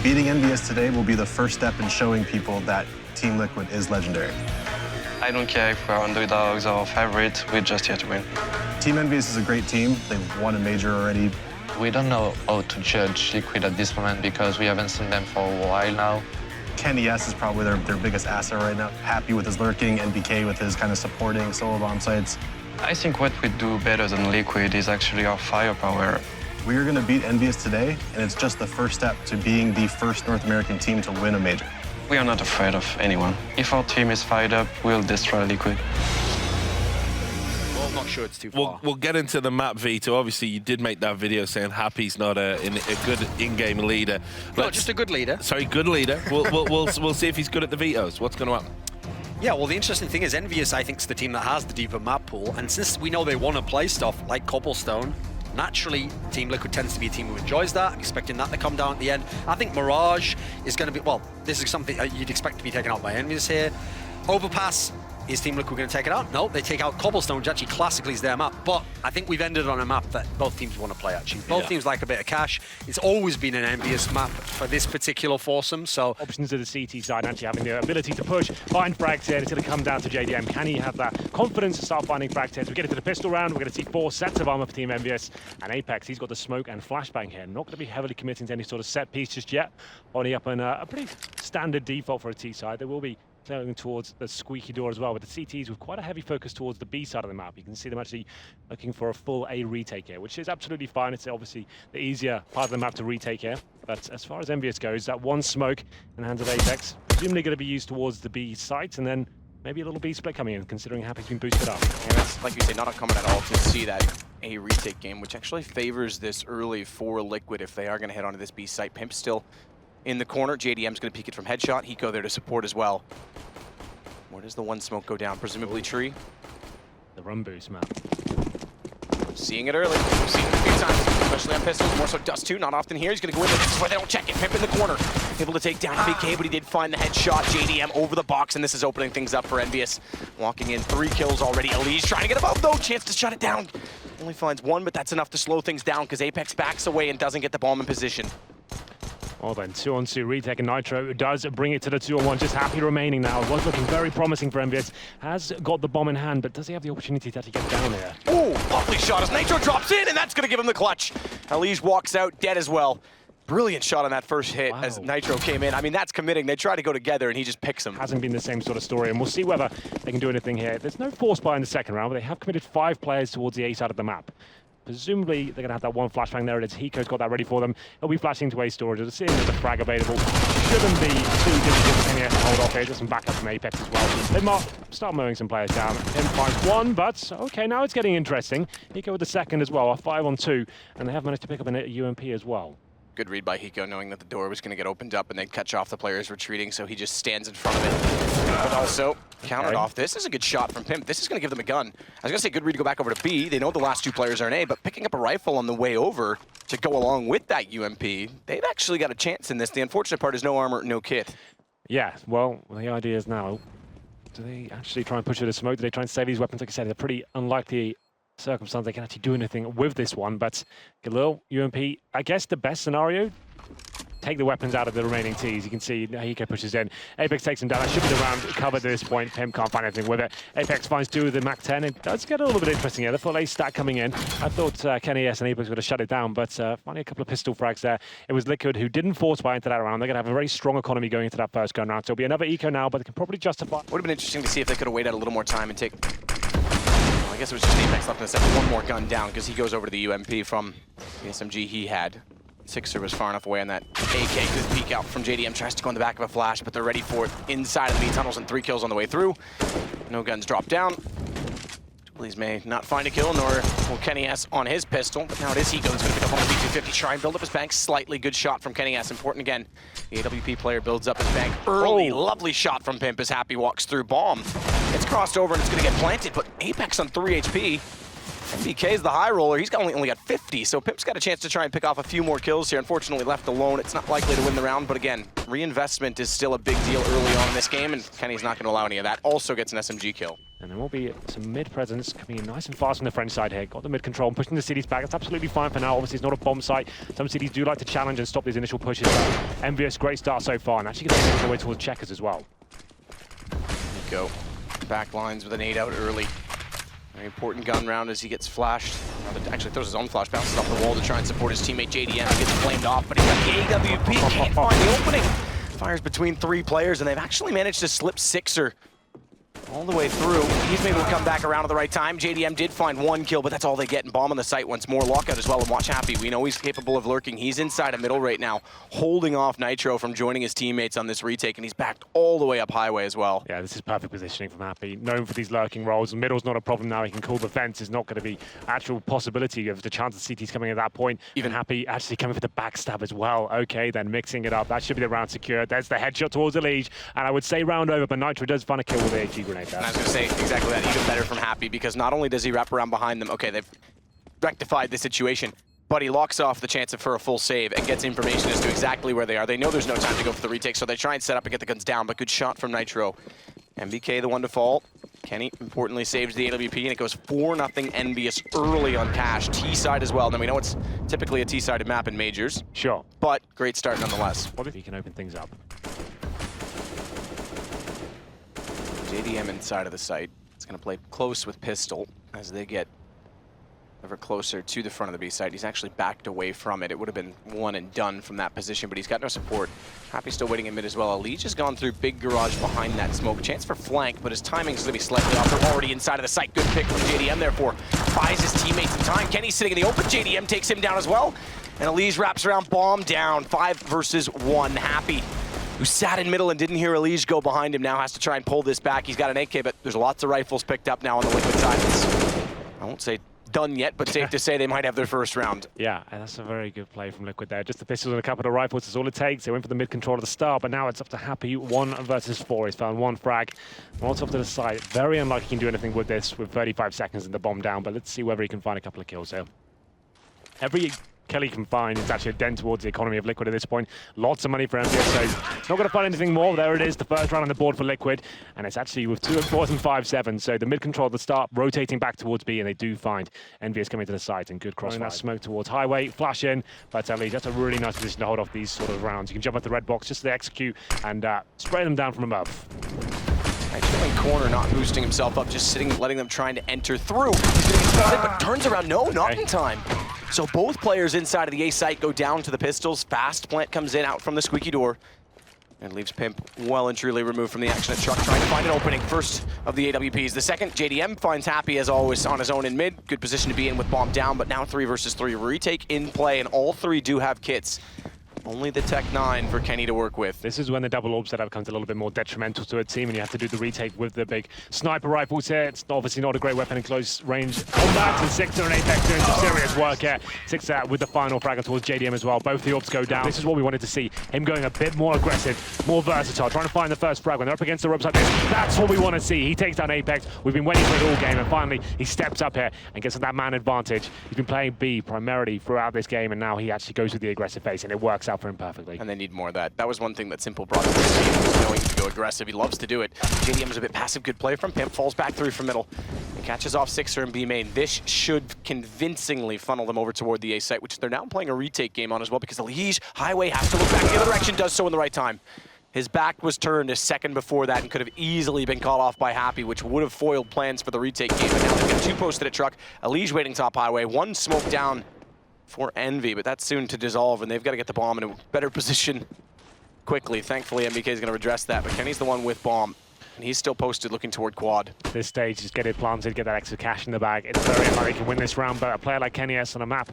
Beating EnVyUs today will be the first step in showing people that Team Liquid is legendary. I don't care if we're underdogs or favorites, we're just here to win. Team EnVyUs is a great team. They've won a major already. We don't know how to judge Liquid at this moment because we haven't seen them for a while now. KennyS is probably their biggest asset right now. Happy with his lurking, NBK with his kind of supporting solo bomb sites. I think what we do better than Liquid is actually our firepower. We are going to beat EnVyUs today, and it's just the first step to being the first North American team to win a major. We are not afraid of anyone. If our team is fired up, we'll destroy Liquid. Well, I'm not sure it's too far. We'll get into the map, Vito. Obviously, you did make that video saying Happy's not a good in-game leader. No, just a good leader. Sorry, good leader. We'll see if he's good at the vetoes. What's going to happen? Yeah, well, the interesting thing is EnVyUs, I think, is the team that has the deeper map pool. And since we know they want to play stuff like Cobblestone, naturally, Team Liquid tends to be a team who enjoys that. I'm expecting that to come down at the end. I think Mirage is going to be, well, this is something you'd expect to be taken out by EnVyUs here. Overpass, is Team Liquid going to take it out? No, they take out Cobblestone, which actually classically is their map. But I think we've ended on a map that both teams want to play, actually. Both teams like a bit of cash. It's always been an EnVyUs map for this particular foursome, so... Options of the CT side actually having the ability to push, find frags here. It's going to come down to JDM. Can he have that confidence to start finding frags here? As we get into the pistol round, we're going to see 4 sets of armor for Team EnVyUs. And Apex, he's got the smoke and flashbang here. Not going to be heavily committing to any sort of set piece just yet. Only up in a pretty standard default for a T side. There will be going towards the squeaky door as well, with the CTs with quite a heavy focus towards the B side of the map. You can see them actually looking for a full A retake here, which is absolutely fine. It's obviously the easier part of the map to retake here. But as far as EnVyUs goes, that one smoke in the hands of Apex, presumably going to be used towards the B site, and then maybe a little B split coming in, considering Happy's been boosted up. And that's, like you say, not uncommon at all to see that A retake game, which actually favors this early for Liquid if they are going to head onto this B site. Pimp still in the corner. JDM's going to peek it from headshot. Hiko there to support as well. Where does the one smoke go down? Presumably tree. The run boost map. Seeing it early. We've seen it a few times, especially on pistols. More so Dust 2, not often here. He's going to go in there. This is where they don't check it. Pimp in the corner. Able to take down BK, but he did find the headshot. JDM over the box, and this is opening things up for EnVyUs. Walking in, 3 kills already. ELEAGUE trying to get above, though. Chance to shut it down. Only finds 1, but that's enough to slow things down because Apex backs away and doesn't get the bomb in position. Well then, 2-on-2 retake, and Nitro does bring it to the 2-on-1. Just Happy remaining now. It was looking very promising for EnVyUs. Has got the bomb in hand, but does he have the opportunity to actually get down there? Oh, lovely shot as Nitro drops in, and that's going to give him the clutch. ELEAGUE walks out dead as well. Brilliant shot on that first hit as Nitro came in. I mean, that's committing. They try to go together, and he just picks him. Hasn't been the same sort of story, and we'll see whether they can do anything here. There's no force buy in the second round, but they have committed 5 players towards the A side of the map. Presumably, they're going to have that one flashbang there. It's Hiko's got that ready for them. He'll be flashing to A storage. They're seeing there's a frag available. Shouldn't be too difficult for KennyS to hold off here. Just some backup from Apex as well. They might start mowing some players down. Him finds 1, but okay, now it's getting interesting. Hiko with the second as well, a 5-on-2, and they have managed to pick up a UMP as well. Good read by Hiko, knowing that the door was going to get opened up and they'd catch off the players retreating, so he just stands in front of it. But also countered off. This is a good shot from Pimp. This is going to give them a gun. I was going to say good read to go back over to B. They know the last 2 players are in A, but picking up a rifle on the way over to go along with that UMP, they've actually got a chance in this. The unfortunate part is no armor, no kit. Yeah, well, the idea is now, do they actually try and push it to smoke? Do they try and save these weapons? Like I said, they're pretty unlikely circumstance they can actually do anything with this one, but Galil, UMP, I guess the best scenario, take the weapons out of the remaining Ts. You can see Hiko pushes in. Apex takes him down. That should be the round covered at this point. Pimp can't find anything with it. Apex finds 2 with the Mac 10. It does get a little bit interesting here. The full A stack coming in. I thought KennyS and Apex would have shut it down, but finally a couple of pistol frags there. It was Liquid who didn't force buy into that round. They're going to have a very strong economy going into that first gun round. So it'll be another eco now, but they can probably justify. Would have been interesting to see if they could have waited a little more time and take... I guess it was just Apex left in the set with 1 more gun down because he goes over to the UMP from the SMG he had. Sixer was far enough away on that AK. Good peek out from JDM. Tries to go in the back of a flash, but they're ready for it inside of the tunnels and 3 kills on the way through. No guns drop down. Please may not find a kill, nor will KennyS on his pistol. But now it is Hiko that's going to pick up on the B250. Try and build up his bank. Slightly good shot from KennyS. Important again. The AWP player builds up his bank early. Lovely shot from Pimp as Happy walks through. Bomb. It's crossed over and it's going to get planted, but Apex on 3 HP. MBK is the high roller. He's only got 50, so Pimp's got a chance to try and pick off a few more kills here. Unfortunately, left alone, it's not likely to win the round, but again, reinvestment is still a big deal early on in this game, and Kenny's not going to allow any of that. Also gets an SMG kill. And there will be some mid presence coming in nice and fast on the French side here. Got the mid control and pushing the cities back. That's absolutely fine for now. Obviously, it's not a bomb site. Some cities do like to challenge and stop these initial pushes. EnVyUs, great start so far, and actually gets all the way towards checkers as well. There you go. Back lines with an 8 out early. Very important gun round as he gets flashed. Actually throws his own flash, bounces off the wall to try and support his teammate JDM. He gets flamed off, but he's got the AWP, can't find the opening. Fires between 3 players, and they've actually managed to slip Sixer all the way through. He's able to come back around at the right time. JDM did find 1 kill, but that's all they get. And bomb on the site once more. Lockout as well, and watch Happy. We know he's capable of lurking. He's inside a middle right now, holding off Nitro from joining his teammates on this retake, and he's backed all the way up highway as well. Yeah, this is perfect positioning from Happy. Known for these lurking roles. Middle's not a problem now. He can call the fence. It's not going to be actual possibility of the chance of CT's coming at that point. Even Happy actually coming for the backstab as well. Okay, then mixing it up. That should be the round secure. There's the headshot towards ELEAGUE, and I would say round over, but Nitro does find a kill with the AG grenade there. And I was going to say exactly that, even better from Happy, because not only does he wrap around behind them, okay, they've rectified the situation, but he locks off the chance for a full save and gets information as to exactly where they are. They know there's no time to go for the retake, so they try and set up and get the guns down, but good shot from Nitro. MBK the one to fall. Kenny importantly saves the AWP, and it goes 4-0 EnVyUs early on cash. T-side as well. Now we know it's typically a T-sided map in majors. Sure. But great start nonetheless. What if he can open things up? JDM inside of the site. It's going to play close with Pistol as they get ever closer to the front of the B site. He's actually backed away from it. It would have been one and done from that position, but he's got no support. Happy still waiting in mid as well. ELEAGUE has gone through big garage behind that smoke. Chance for flank, but his timing is going to be slightly off. They're already inside of the site. Good pick from JDM, therefore. Buys his teammates some time. Kenny's sitting in the open. JDM takes him down as well. And ELEAGUE wraps around, bomb down. 5 versus 1. Happy, who sat in middle and didn't hear ELEAGUE go behind him, now has to try and pull this back. He's got an AK, but there's lots of rifles picked up now on the Liquid side. I won't say done yet, but safe to say they might have their first round. Yeah, and that's a very good play from Liquid there. Just the pistols and a couple of rifles is all it takes. They went for the mid control at the start, but now it's up to Happy. 1 versus 4. He's found 1 frag. Molotov to the side. Very unlikely he can do anything with this with 35 seconds and the bomb down, but let's see whether he can find a couple of kills here. Every Kelly can find it's actually a dent towards the economy of Liquid at this point. Lots of money for EnVyUs, so he's not going to find anything more. There it is, the first round on the board for Liquid, and it's actually with 2 4s and 5-7. So the mid control at the start, rotating back towards B, and they do find EnVyUs coming to the site, and good crossfire. That smoke towards highway, flash in, but ELEAGUE, that's a really nice position to hold off these sort of rounds. You can jump at the red box just to execute and spray them down from above. Actually in corner, not boosting himself up, just sitting, letting them trying to enter through. He's going to be spotted, but turns around. No, not in time. So both players inside of the A site go down to the pistols. Fast plant comes in out from the squeaky door and leaves Pimp well and truly removed from the action at truck, trying to find an opening. First of the AWPs. The second, JDM finds Happy as always on his own in mid. Good position to be in with bomb down, but now 3 versus 3. Retake in play, and all 3 do have kits. Only the Tech 9 for Kenny to work with. This is when the double orb setup becomes a little bit more detrimental to a team, and you have to do the retake with the big sniper rifles here. It's obviously not a great weapon in close range combat, and Sixer and Apex doing some serious work here. Sixer with the final frag towards JDM as well. Both the orbs go down. This is what we wanted to see. Him going a bit more aggressive, more versatile, trying to find the first frag when they're up against the ropes like this. That's what we want to see. He takes down Apex. We've been waiting for it all game, and finally he steps up here and gets that man advantage. He's been playing B primarily throughout this game, and now he actually goes with the aggressive face, and it works out for him perfectly. And they need more of that. That was one thing that Simple brought to this team, was knowing to go aggressive. He loves to do it. JDM is a bit passive. Good play from Pimp. Falls back through from middle. And catches off Sixer and B main. This should convincingly funnel them over toward the A site, which they're now playing a retake game on as well, because ELEAGUE highway has to look back the other direction, does so in the right time. His back was turned a second before that and could have easily been caught off by Happy, which would have foiled plans for the retake game. And now they've got 2 posted at truck. ELEAGUE waiting top highway. 1 smoke down for EnVy, but that's soon to dissolve, and they've got to get the bomb in a better position quickly. Thankfully, MBK is going to redress that, but Kenny's the one with bomb, and he's still posted looking toward quad. This stage, just get it planted, get that extra cash in the bag. It's very unlikely he can win this round, but a player like Kenny S on a map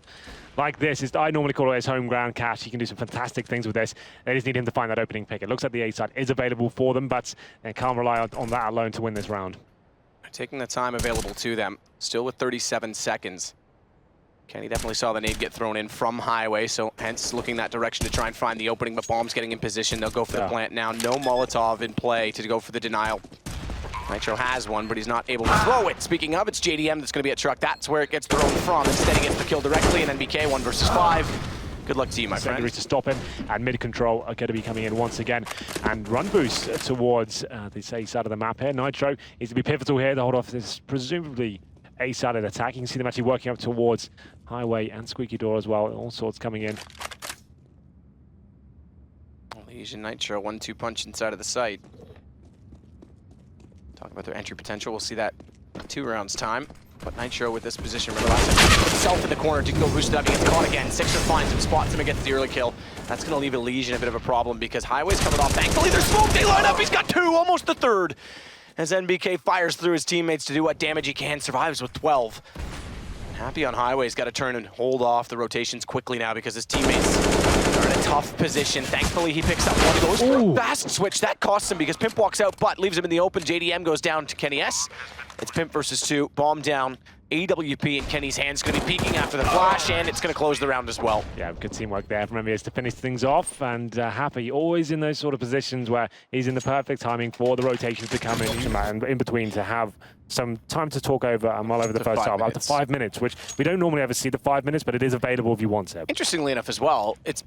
like this is, I normally call it his home ground cash. He can do some fantastic things with this. They just need him to find that opening pick. It looks like the A side is available for them, but they can't rely on that alone to win this round. Taking the time available to them, still with 37 seconds. Kenny definitely saw the nade get thrown in from highway, so hence looking that direction to try and find the opening, but bomb's getting in position. They'll go for the plant now. No Molotov in play to go for the denial. Nitro has one, but he's not able to throw it. Speaking of, it's JDM that's going to be at truck. That's where it gets thrown from. Instead, he gets the kill directly, and then BK 1 versus 5. Good luck to you, my friend. Secondary to stop him, and mid control are going to be coming in once again. And run boost towards the A side of the map here. Nitro is to be pivotal here to hold off this presumably A-sided attack. You can see them actually working up towards Highway and Squeaky Door as well. All sorts coming in. Legion Nitro, 1-2 punch inside of the site. Talk about their entry potential. We'll see that in 2 rounds time. But Nitro with this position, remember last time he put himself in the corner to go boost it up. He gets caught again. Sixer finds him, spots him, and gets the early kill. That's going to leave Legion a bit of a problem because Highway's coming off. Thankfully, there's smoke. They line up. He's got 2, almost the 3rd. As NBK fires through his teammates to do what damage he can, survives with 12. Happy on Highway's got to turn and hold off the rotations quickly now because his teammates are in a tough position. Thankfully, he picks up one of those for a fast switch. That costs him because Pimp walks out, but leaves him in the open. JDM goes down to Kenny S. It's Pimp versus 2. Bomb down. AWP in Kenny's hands, going to be peeking after the flash, and it's going to close the round as well. Yeah, good teamwork there from EnVyUs to finish things off, and Happy always in those sort of positions where he's in the perfect timing for the rotations to come in, and in between to have some time to talk over and mull over the first half. Up to 5 minutes, which we don't normally ever see the 5 minutes, but it is available if you want to. Interestingly enough as well, it's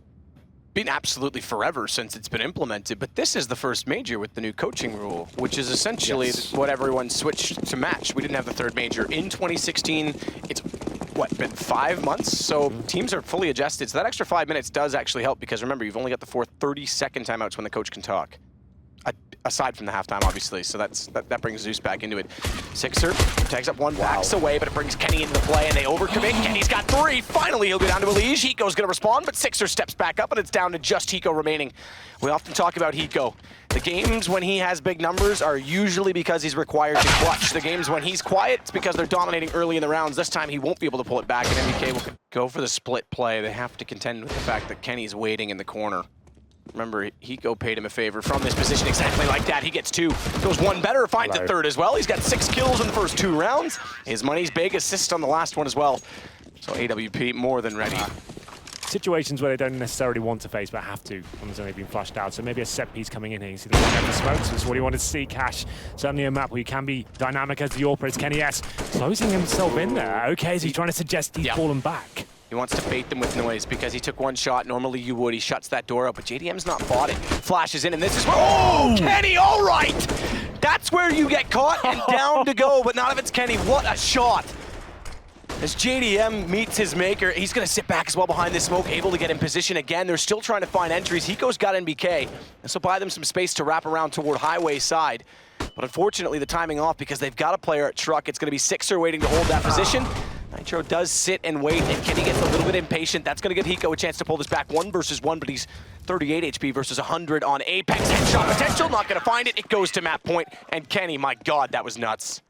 been absolutely forever since it's been implemented, but this is the first major with the new coaching rule, which is essentially what everyone switched to match. We didn't have the 3rd major in 2016. It's what, been 5 months? So teams are fully adjusted. So that extra 5 minutes does actually help because remember, you've only got the 4 30-second timeouts when the coach can talk. Aside from the halftime, obviously, so that brings Zeus back into it. Sixer tags up 1, backs away, but it brings Kenny into the play, and they overcommit. Kenny's got 3. Finally, he'll go down to ELEAGUE. Hiko's going to respond, but Sixer steps back up, and it's down to just Hiko remaining. We often talk about Hiko. The games when he has big numbers are usually because he's required to clutch. The games when he's quiet, it's because they're dominating early in the rounds. This time, he won't be able to pull it back, and NBK will go for the split play. They have to contend with the fact that Kenny's waiting in the corner. Remember, Hiko paid him a favor from this position exactly like that. He gets 2. Goes 1 better, finds a 3rd as well. He's got 6 kills in the first 2 rounds. His money's big, assist on the last one as well. So AWP more than ready. Situations where they don't necessarily want to face, but have to, when there's only been flushed out. So maybe a set piece coming in here. You see the one there for smokes. That's what he wanted to see. Cash, certainly a map where you can be dynamic as the Orpa. It's Kenny S. Closing himself in there. Okay, so he's trying to suggest he's fallen back. He wants to bait them with noise because he took 1 shot. Normally you would. He shuts that door up, but JDM's not bought it. Flashes in, and this is where... Oh, Kenny, all right! That's where you get caught and down to go, but not if it's Kenny. What a shot! As JDM meets his maker, he's going to sit back as well behind this smoke, able to get in position again. They're still trying to find entries. Hiko's got NBK, this will buy them some space to wrap around toward Highway side. But unfortunately, the timing off because they've got a player at truck. It's going to be Sixer waiting to hold that position. Nitro does sit and wait, and Kenny gets a little bit impatient. That's going to give Hiko a chance to pull this back 1 versus 1, but he's 38 HP versus 100 on Apex. Headshot potential, not going to find it. It goes to map point, and Kenny, my God, that was nuts.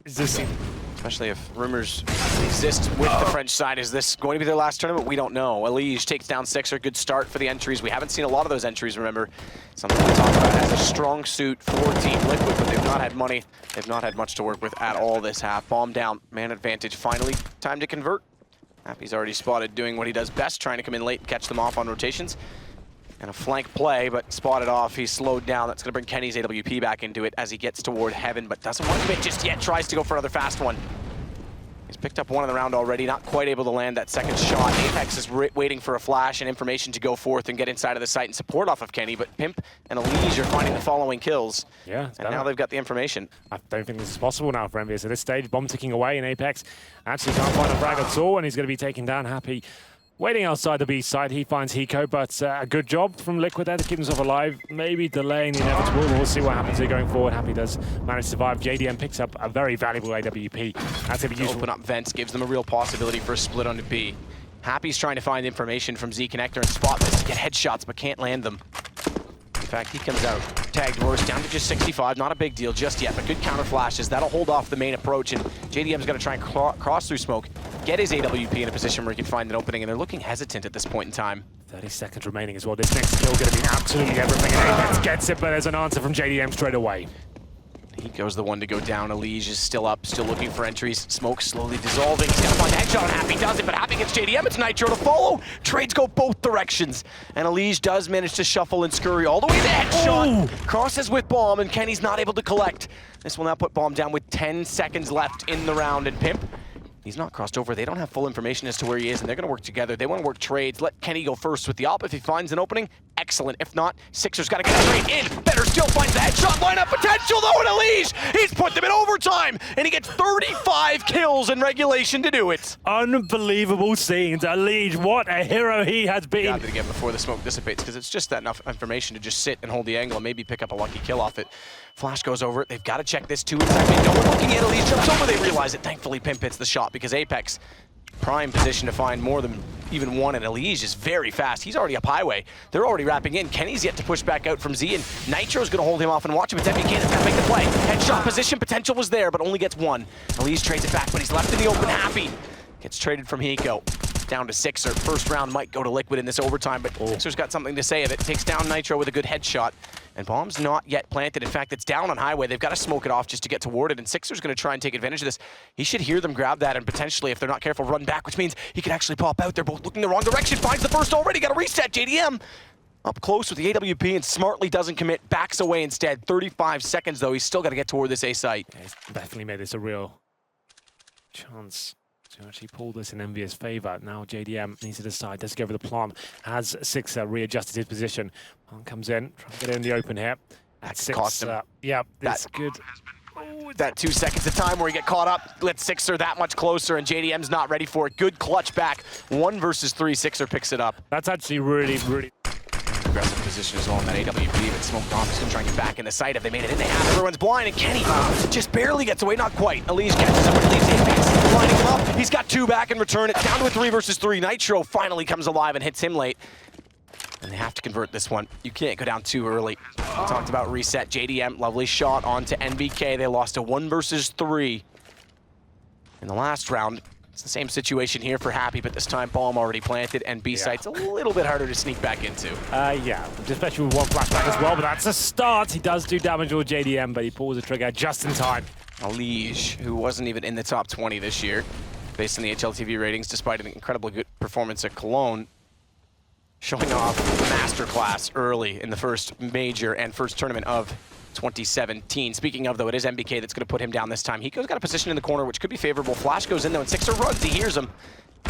Especially if rumors exist with the French side. Is this going to be their last tournament? We don't know. ELEAGUE takes down Sixer. Good start for the entries. We haven't seen a lot of those entries, remember. Something to talk about as a strong suit for Team Liquid, but they've not had money. They've not had much to work with at all this half. Bomb down, man advantage. Finally, time to convert. Happy's already spotted doing what he does best, trying to come in late and catch them off on rotations. And a flank play, but spotted off. He's slowed down. That's going to bring Kenny's AWP back into it as he gets toward Heaven, but doesn't want to commit just yet. Tries to go for another fast one. He's picked up 1 in the round already, not quite able to land that second shot. Apex is waiting for a flash and information to go forth and get inside of the site and support off of Kenny, but Pimp and ELEAGUE are finding the following kills. Yeah, and now they've got the information. I don't think this is possible now for EnVyUs at this stage. Bomb ticking away, and Apex actually can't find a frag at all, and he's going to be taken down. Happy waiting outside the B side. He finds Hiko, but a good job from Liquid there to keep himself alive. Maybe delaying the inevitable. We'll see what happens here going forward. Happy does manage to survive. JDM picks up a very valuable AWP. That's going to be useful. Open up vents, gives them a real possibility for a split onto B. Happy's trying to find information from Z Connector and spot this, get headshots, but can't land them. In fact, he comes out tagged worse, down to just 65. Not a big deal just yet, but good counter flashes. That'll hold off the main approach, and JDM's going to try and cross through smoke, get his AWP in a position where he can find an opening, and they're looking hesitant at this point in time. 30 seconds remaining as well. This next kill going to be absolutely everything, and Apex gets it, but there's an answer from JDM straight away. Hiko's the one to go down. ELEAGUE is still up, still looking for entries. Smoke slowly dissolving. He's got to find the headshot on Happy, does it, but Happy gets JDM. It's Nitro to follow. Trades go both directions. And ELEAGUE does manage to shuffle and scurry all the way to the headshot. Ooh. Crosses with Bomb, and Kenny's not able to collect. This will now put Bomb down with 10 seconds left in the round, and Pimp, he's not crossed over. They don't have full information as to where he is, and they're going to work together. They want to work trades. Let Kenny go first with the op. If he finds an opening, excellent. If not, Sixer's got to get straight in. Better still finds the headshot lineup potential, though, and ELEAGUE, he's put them in overtime, and he gets 35 kills in regulation to do it. Unbelievable scenes. ELEAGUE, what a hero he has been. Got it again before the smoke dissipates, because it's just that enough information to just sit and hold the angle and maybe pick up a lucky kill off it. Flash goes over it. They've got to check this too. Exactly. No one looking at ELEAGUE. Jumps over. They realize it. Thankfully, Pimp hits the shot because Apex, prime position to find more than even one, and ELEAGUE is very fast. He's already up highway. They're already wrapping in. Kenny's yet to push back out from Z, and Nitro's going to hold him off and watch him. It's EnVy that's going to make the play. Headshot position potential was there, but only gets one. ELEAGUE trades it back, but he's left in the open. Happy gets traded from Hiko. Down to Sixer. First round might go to Liquid in this overtime, but Sixer's got something to say of it. Takes down Nitro with a good headshot, and Bomb's not yet planted. In fact, it's down on highway. They've got to smoke it off just to get toward it, and Sixer's going to try and take advantage of this. He should hear them grab that and potentially, if they're not careful, run back, which means he could actually pop out. They're both looking the wrong direction. Finds the first already. Got to reset. JDM up close with the AWP and smartly doesn't commit. Backs away instead. 35 seconds, though. He's still got to get toward this A site. Yeah, he's definitely made this a real chance to actually pull this in EnVy's favor. Now JDM needs to decide. Does he go for the plant? Has Sixer readjusted his position? Plant comes in, trying to get it in the open here. That could cost him. Yeah, that's good. That 2 seconds of time where he get caught up, let Sixer that much closer, and JDM's not ready for it. Good clutch back. 1 versus 3, Sixer picks it up. That's actually really Aggressive position as well in that AWP, but Smoke Bomb is going to try and get back in the sight. If they made it in, they have. Everyone's blind, and Kenny just barely gets away. Not quite. ELEAGUE catches him, but leaves Apex lining him up. He's got 2 back in return. It's down to a 3 versus 3. Nitro finally comes alive and hits him late. And they have to convert this one. You can't go down too early. We talked about reset. JDM, lovely shot onto NBK. They lost a 1 versus 3 in the last round. It's the same situation here for Happy, but this time Bomb already planted, and B site's a little bit harder to sneak back into. Yeah, especially with 1 flashback as well, but that's a start. He does do damage with JDM, but he pulls the trigger just in time. ELEAGUE, who wasn't even in the top 20 this year, based on the HLTV ratings, despite an incredibly good performance at Cologne, showing off masterclass early in the first major and first tournament of 2017. Speaking of, though, it is NBK that's going to put him down this time. Hiko's got a position in the corner, which could be favorable. Flash goes in, though, and Sixer runs. He hears him,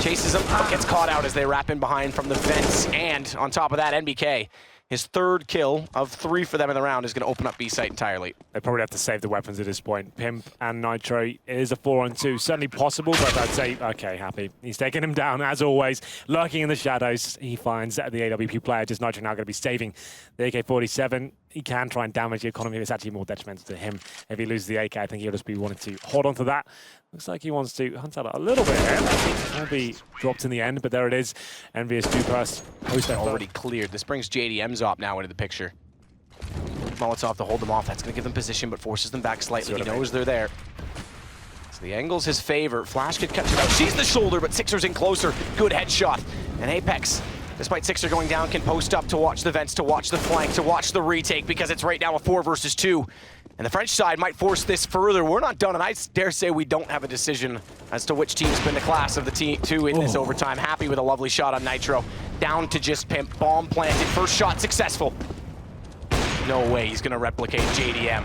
chases him, but gets caught out as they wrap in behind from the vents. And on top of that, NBK, his 3rd kill of 3 for them in the round, is going to open up B site entirely. They probably have to save the weapons at this point. Pimp and Nitro, it is a 4-on-2. Certainly possible, but I'd say, okay, Happy. He's taking him down, as always. Lurking in the shadows, he finds the AWP player. Just Nitro now going to be saving the AK-47. He can try and damage the economy. It's actually more detrimental to him. If he loses the AK, I think he'll just be wanting to hold on to that. Looks like he wants to hunt out a little bit here. It'll be dropped in the end, but there it is. EnVyUs post already cleared. This brings JDM's op now into the picture. Molotov to hold them off. That's going to give them position, but forces them back slightly. He knows they're there. So the angle's his favor. Flash could catch him out. Sees the shoulder, but Sixer's in closer. Good headshot. And Apex, despite Sixer going down, can post up to watch the vents, to watch the flank, to watch the retake, because it's right now a 4 versus 2. And the French side might force this further. We're not done, and I dare say we don't have a decision as to which team's been the class of the two in this overtime. Happy with a lovely shot on Nitro. Down to just Pimp. Bomb planted. First shot successful. No way he's going to replicate JDM.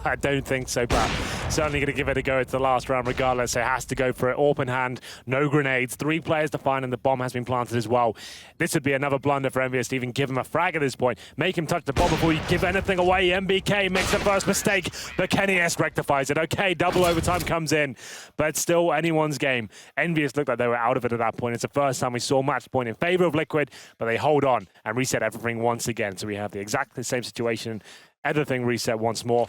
I don't think so, but certainly going to give it a go at the last round regardless. It has to go for it. Open hand, no grenades. 3 players to find, and the bomb has been planted as well. This would be another blunder for EnVyUs to even give him a frag at this point. Make him touch the bomb before you give anything away. MBK makes the first mistake, but Kenny S rectifies it. Okay, double overtime comes in, but still anyone's game. EnVyUs looked like they were out of it at that point. It's the first time we saw match point in favor of Liquid, but they hold on and reset everything once again. So we have the exactly same situation. Everything reset once more.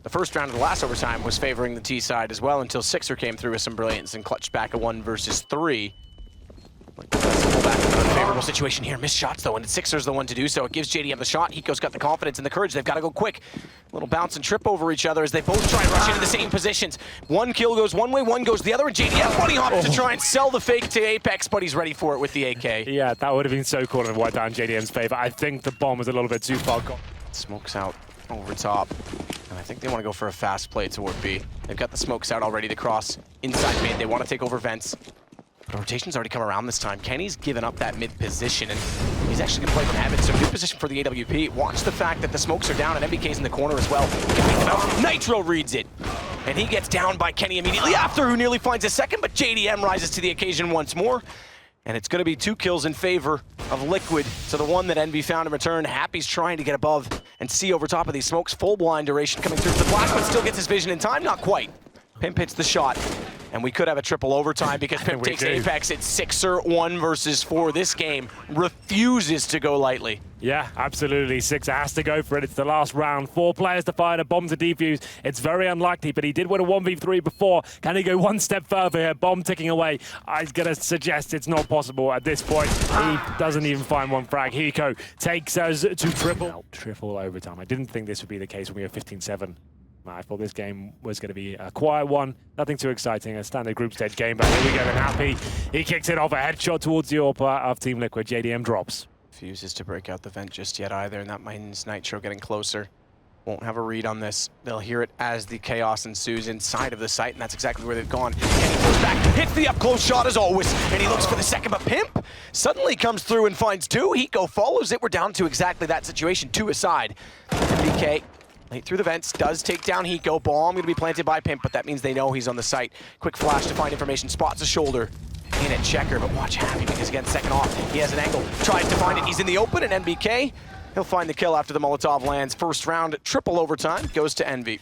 The first round of the last overtime was favoring the T side as well until Sixer came through with some brilliance and clutched back a 1 versus 3. Pull back into an unfavorable situation here. Missed shots, though, and Sixer's the one to do so. It gives JDM the shot. Hiko's got the confidence and the courage. They've got to go quick. Little bounce and trip over each other as they both try and rush into the same positions. 1 kill goes one way, 1 goes the other, and JDM bunny hops to try and sell the fake to Apex, but he's ready for it with the AK. Yeah, that would have been so cool and wiped down JDM's favor. I think the bomb was a little bit too far gone. Smokes out over top. I think they want to go for a fast play toward B. They've got the smokes out already to cross inside mid. They want to take over vents. But rotation's already come around this time. Kenny's given up that mid position, and he's actually going to play from habit. So good position for the AWP. Watch the fact that the smokes are down, and MBK's in the corner as well. Nitro reads it, and he gets down by Kenny immediately after, who nearly finds a second, but JDM rises to the occasion once more. And it's going to be 2 kills in favor of Liquid to the one that EnVy found in return. Happy's trying to get above and see over top of these smokes. Full blind duration coming through. The Black one still gets his vision in time, not quite. Pimp hits the shot. And we could have a triple overtime because Pimp takes Apex at 6er, 1 versus 4. This game refuses to go lightly. Yeah, absolutely. Sixer has to go for it. It's the last round. 4 players to find a bomb to defuse. It's very unlikely, but he did win a 1v3 before. Can he go one step further here? Bomb ticking away. I'm going to suggest it's not possible at this point. He doesn't even find one frag. Hiko takes us to triple overtime. I didn't think this would be the case when we were 15-7. I thought this game was going to be a quiet one. Nothing too exciting, a standard group stage game, but here we go, and Happy. He kicks it off, a headshot towards the AWP of Team Liquid. JDM drops. Refuses to break out the vent just yet either, and that means Nitro getting closer. Won't have a read on this. They'll hear it as the chaos ensues inside of the site, and that's exactly where they've gone. Kenny pulls back, hits the up-close shot as always, and he looks for the second, but Pimp suddenly comes through and finds 2. Hiko follows it. We're down to exactly that situation, 2 aside. BK late through the vents, does take down Hiko. Bomb going to be planted by Pimp, but that means they know he's on the site. Quick flash to find information, spots a shoulder. In at checker, but watch Happy because again, second off, he has an angle, tries to find it, he's in the open, and NBK, he'll find the kill after the Molotov lands. First round, triple overtime, goes to EnVy.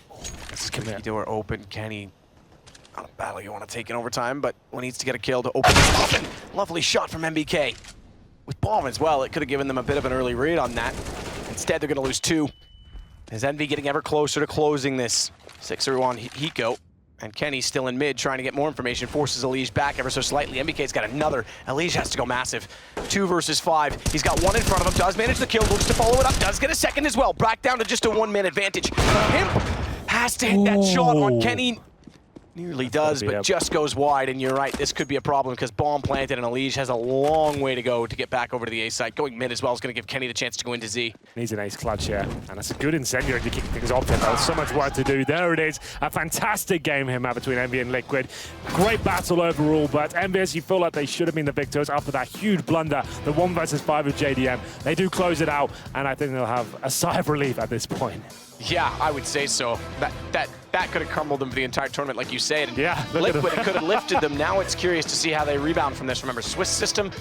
This is Kenny door open, Kenny, not a battle you want to take in overtime, but one needs to get a kill to open this up, and lovely shot from NBK. With bomb as well, it could have given them a bit of an early read on that. Instead, they're going to lose 2. As EnVy getting ever closer to closing this. 6er on Hiko. And Kenny still in mid, trying to get more information, forces ELEAGUE back ever so slightly. MBK's got another. ELEAGUE has to go massive. 2 versus 5. He's got 1 in front of him, does manage the kill, looks to follow it up, does get a second as well. Back down to just a 1-man advantage. Pimp has to hit that shot on Kenny. Nearly does, but just goes wide, and you're right, this could be a problem because bomb planted and ELEAGUE has a long way to go to get back over to the A site. Going mid as well is going to give Kenny the chance to go into Z. Needs an ace clutch here, and that's a good incendiary to kick things off. There's so much work to do. There it is, a fantastic game here between EnVy and Liquid. Great battle overall, but EnVyUs, you feel like they should have been the victors after that huge blunder, the 1 versus 5 of JDM. They do close it out, and I think they'll have a sigh of relief at this point. Yeah, I would say so. That could have crumbled them for the entire tournament, like you said. And yeah, Liquid could have lifted them. Now it's curious to see how they rebound from this. Remember, Swiss system,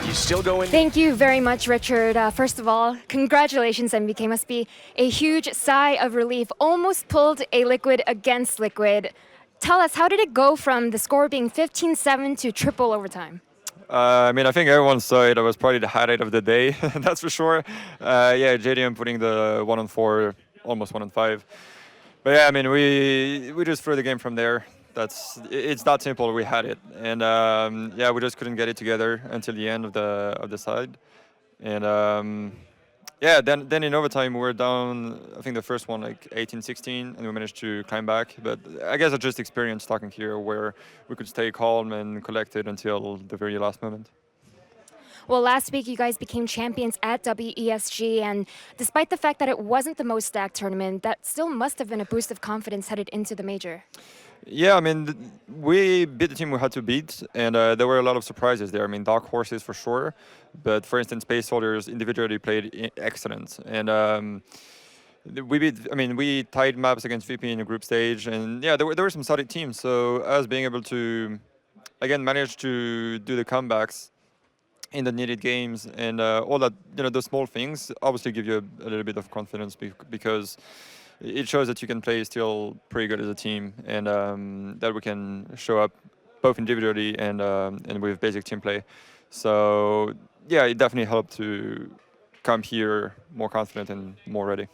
you still go in. Thank you very much, Richard. First of all, congratulations, MBK. Must be a huge sigh of relief. Almost pulled a Liquid against Liquid. Tell us, how did it go from the score being 15-7 to triple overtime? I mean, I think everyone saw it. It was probably the highlight of the day, that's for sure. Yeah, JDM putting the 1-on-4, almost 1-on-5. But yeah, I mean, we just threw the game from there. It's that simple. We had it, and yeah, we just couldn't get it together until the end of the side. And yeah, then in overtime we were down. I think the first one like 18-16, and we managed to climb back. But I guess I just experienced talking here where we could stay calm and collected until the very last moment. Well, last week you guys became champions at WESG, and despite the fact that it wasn't the most stacked tournament, that still must have been a boost of confidence headed into the major. Yeah, I mean, we beat the team we had to beat, and there were a lot of surprises there. I mean, dark horses for sure, but for instance, Space Soldiers individually played excellent, and we tied maps against VP in the group stage, and yeah, there were some solid teams. So us being able to again manage to do the comebacks in the needed games and all that, those small things obviously give you a little bit of confidence because it shows that you can play still pretty good as a team, and that we can show up both individually and with basic team play. So yeah, it definitely helped to come here more confident and more ready.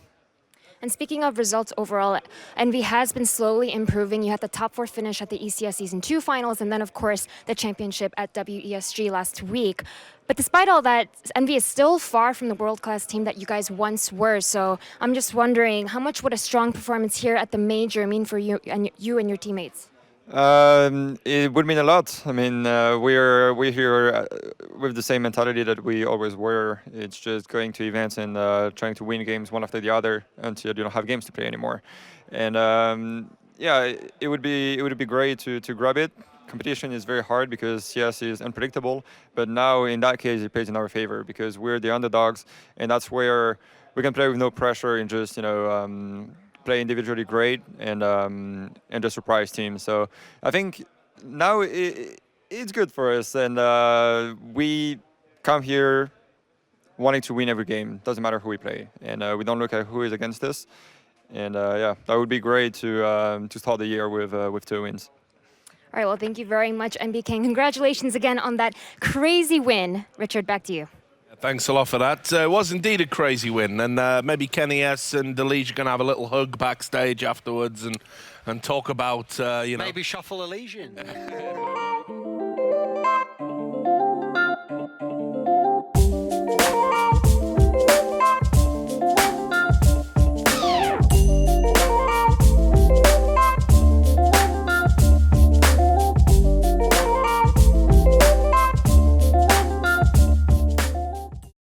And speaking of results overall, EnVy has been slowly improving. You had the top 4 finish at the ECS Season 2 finals, and then, of course, the championship at WESG last week. But despite all that, EnVy is still far from the world-class team that you guys once were. So I'm just wondering, how much would a strong performance here at the major mean for you and your teammates? It would mean a lot. I mean, we're here with the same mentality that we always were. It's just going to events and trying to win games one after the other until you don't have games to play anymore. And yeah, it would be great to grab it. Competition is very hard because CS is unpredictable. But now in that case, it plays in our favor because we're the underdogs, and that's where we can play with no pressure and just play individually great and just surprise teams. So I think now it's good for us, and we come here wanting to win every game. Doesn't matter who we play, and we don't look at who is against us. And yeah, that would be great to start the year with 2 wins. All right, well, thank you very much, NBK. Congratulations again on that crazy win. Richard, back to you. Thanks a lot for that. It was indeed a crazy win, and maybe Kenny S and ELEAGUE are going to have a little hug backstage afterwards and talk about, Maybe shuffle ELEAGUE in.